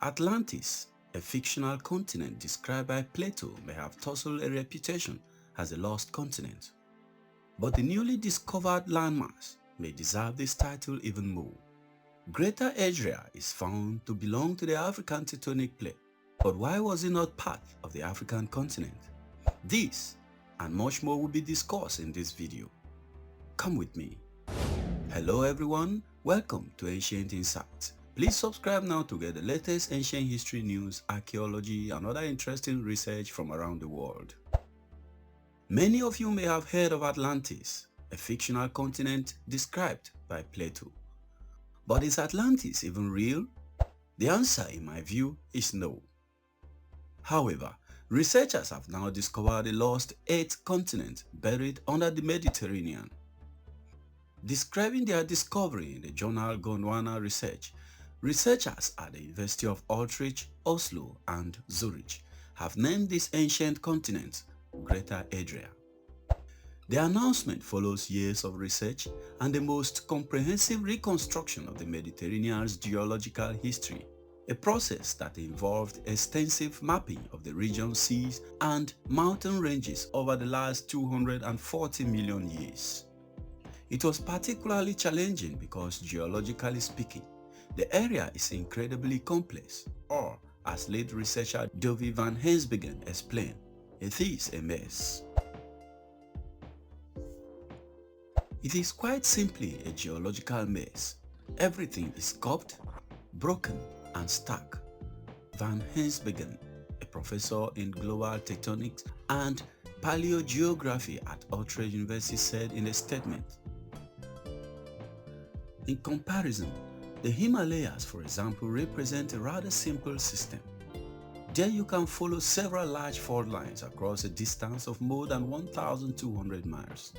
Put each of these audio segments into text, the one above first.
Atlantis, a fictional continent described by Plato, may have tussle a reputation as a lost continent. But the newly discovered landmass may deserve this title even more. Greater Adria is found to belong to the African Tectonic Plate. But why was it not part of the African continent? This and much more will be discussed in this video. Come with me. Hello everyone, welcome to Ancient Insights. Please subscribe now to get the latest ancient history news, archaeology and other interesting research from around the world. Many of you may have heard of Atlantis, a fictional continent described by Plato. But is Atlantis even real? The answer, in my view, is no. However, researchers have now discovered a lost eighth continent buried under the Mediterranean. Describing their discovery in the journal Gondwana Research, researchers at the University of Utrecht, Oslo and Zürich have named this ancient continent Greater Adria. The announcement follows years of research and the most comprehensive reconstruction of the Mediterranean's geological history, a process that involved extensive mapping of the region's seas and mountain ranges over the last 240 million years. It was particularly challenging because, geologically speaking, the area is incredibly complex, or as lead researcher Dove van Hensbergen explained, it is a mess. It is quite simply a geological mess. Everything is cupped, broken and stuck. Van Hensbergen, a professor in global tectonics and paleogeography at Utrecht University, said in a statement. In comparison, the Himalayas, for example, represent a rather simple system. There you can follow several large fault lines across a distance of more than 1,200 miles.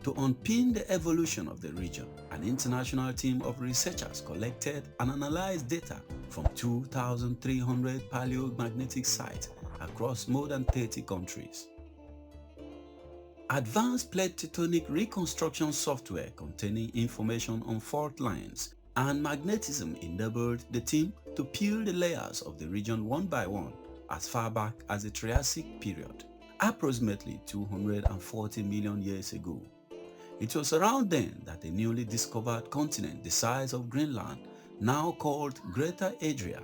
To unpin the evolution of the region, an international team of researchers collected and analyzed data from 2,300 paleomagnetic sites across more than 30 countries. Advanced plate tectonic reconstruction software containing information on fault lines and magnetism enabled the team to peel the layers of the region one by one as far back as the Triassic period, approximately 240 million years ago. It was around then that the newly discovered continent the size of Greenland, now called Greater Adria,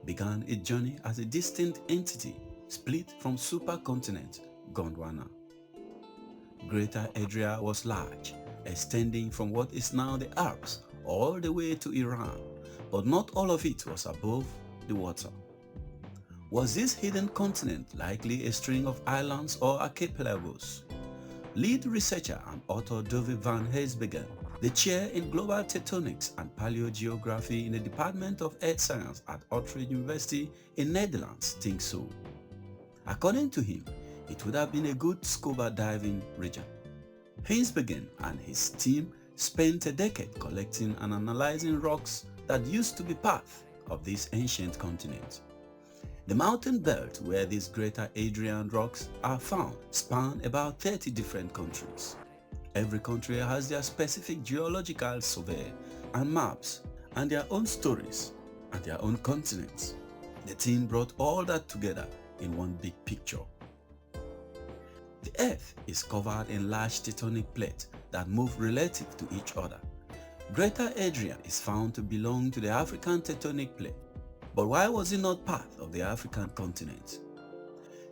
began its journey as a distinct entity split from supercontinent Gondwana. Greater Adria was large, extending from what is now the Alps all the way to Iran, but not all of it was above the water. Was this hidden continent likely a string of islands or archipelagos? Lead researcher and author Dove van Hensbergen, the chair in global tectonics and paleogeography in the Department of Earth Science at Utrecht University in Netherlands, thinks so. According to him, it would have been a good scuba diving region. Hensbergen and his team spent a decade collecting and analyzing rocks that used to be part of this ancient continent. The mountain belt where these Greater Adrian rocks are found span about 30 different countries. Every country has their specific geological survey and maps and their own stories and their own continents. The team brought all that together in one big picture. The Earth is covered in large tectonic plates that move relative to each other. Greater Adria is found to belong to the African Tectonic Plate. But why was it not part of the African continent?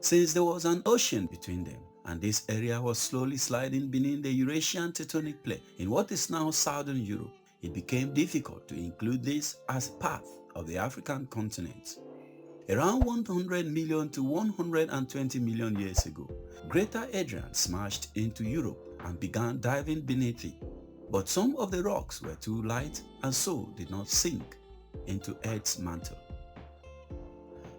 Since there was an ocean between them, and this area was slowly sliding beneath the Eurasian Tectonic Plate in what is now southern Europe, it became difficult to include this as part of the African continent. Around 100 million to 120 million years ago, Greater Adrian smashed into Europe and began diving beneath it. But some of the rocks were too light and so did not sink into Earth's mantle.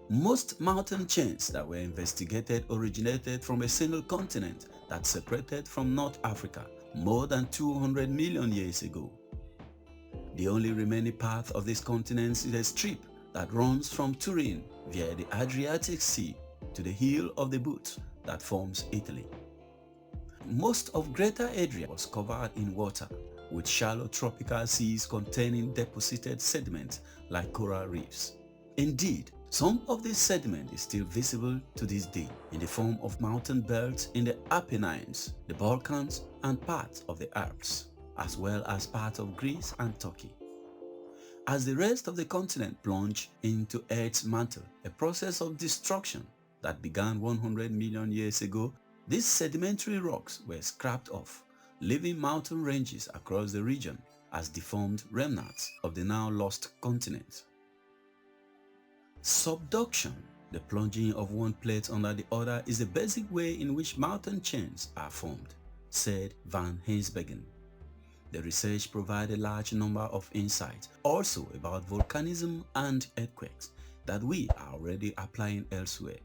Most mountain chains that were investigated originated from a single continent that separated from North Africa more than 200 million years ago. The only remaining part of this continent is a strip that runs from Turin via the Adriatic Sea to the heel of the boot that forms Italy. Most of Greater Adria was covered in water, with shallow tropical seas containing deposited sediment like coral reefs. Indeed, some of this sediment is still visible to this day in the form of mountain belts in the Apennines, the Balkans, and parts of the Alps, as well as parts of Greece and Turkey. As the rest of the continent plunged into Earth's mantle, a process of destruction that began 100 million years ago, these sedimentary rocks were scraped off, leaving mountain ranges across the region as deformed remnants of the now lost continent. Subduction, the plunging of one plate under the other, is the basic way in which mountain chains are formed, said Van Heinsbergen. The research provided a large number of insights also about volcanism and earthquakes that we are already applying elsewhere.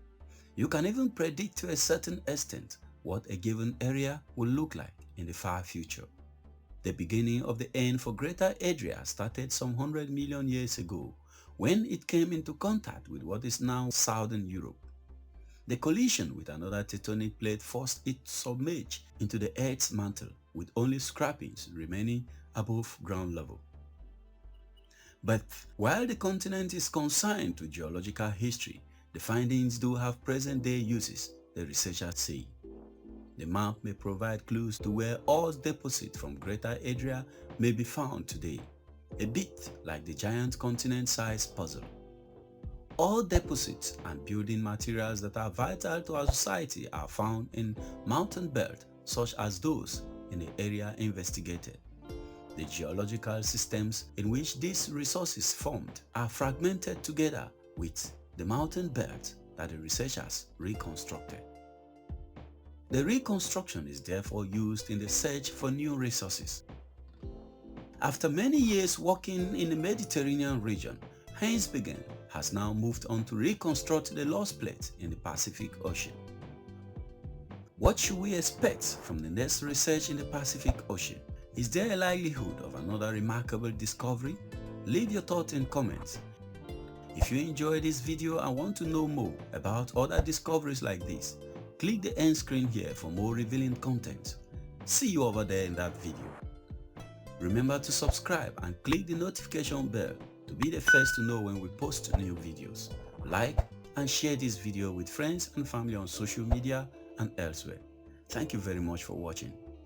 You can even predict to a certain extent what a given area will look like in the far future. The beginning of the end for Greater Adria started some 100 million years ago when it came into contact with what is now southern Europe. The collision with another tectonic plate forced it to submerge into the Earth's mantle, with only scrapings remaining above ground level. But while the continent is consigned to geological history, the findings do have present-day uses, the researchers say. The map may provide clues to where ore deposits from Greater Adria may be found today, a bit like the giant continent-sized puzzle. All deposits and building materials that are vital to our society are found in mountain belts such as those in the area investigated. The geological systems in which these resources formed are fragmented together with the mountain belt that the researchers reconstructed. The reconstruction is therefore used in the search for new resources. After many years working in the Mediterranean region, Heinsbergen has now moved on to reconstruct the lost plate in the Pacific Ocean. What should we expect from the next research in the Pacific Ocean? Is there a likelihood of another remarkable discovery? Leave your thoughts in comments. If you enjoyed this video and want to know more about other discoveries like this, click the end screen here for more revealing content. See you over there in that video. Remember to subscribe and click the notification bell to be the first to know when we post new videos. Like and share this video with friends and family on social media and elsewhere. Thank you very much for watching.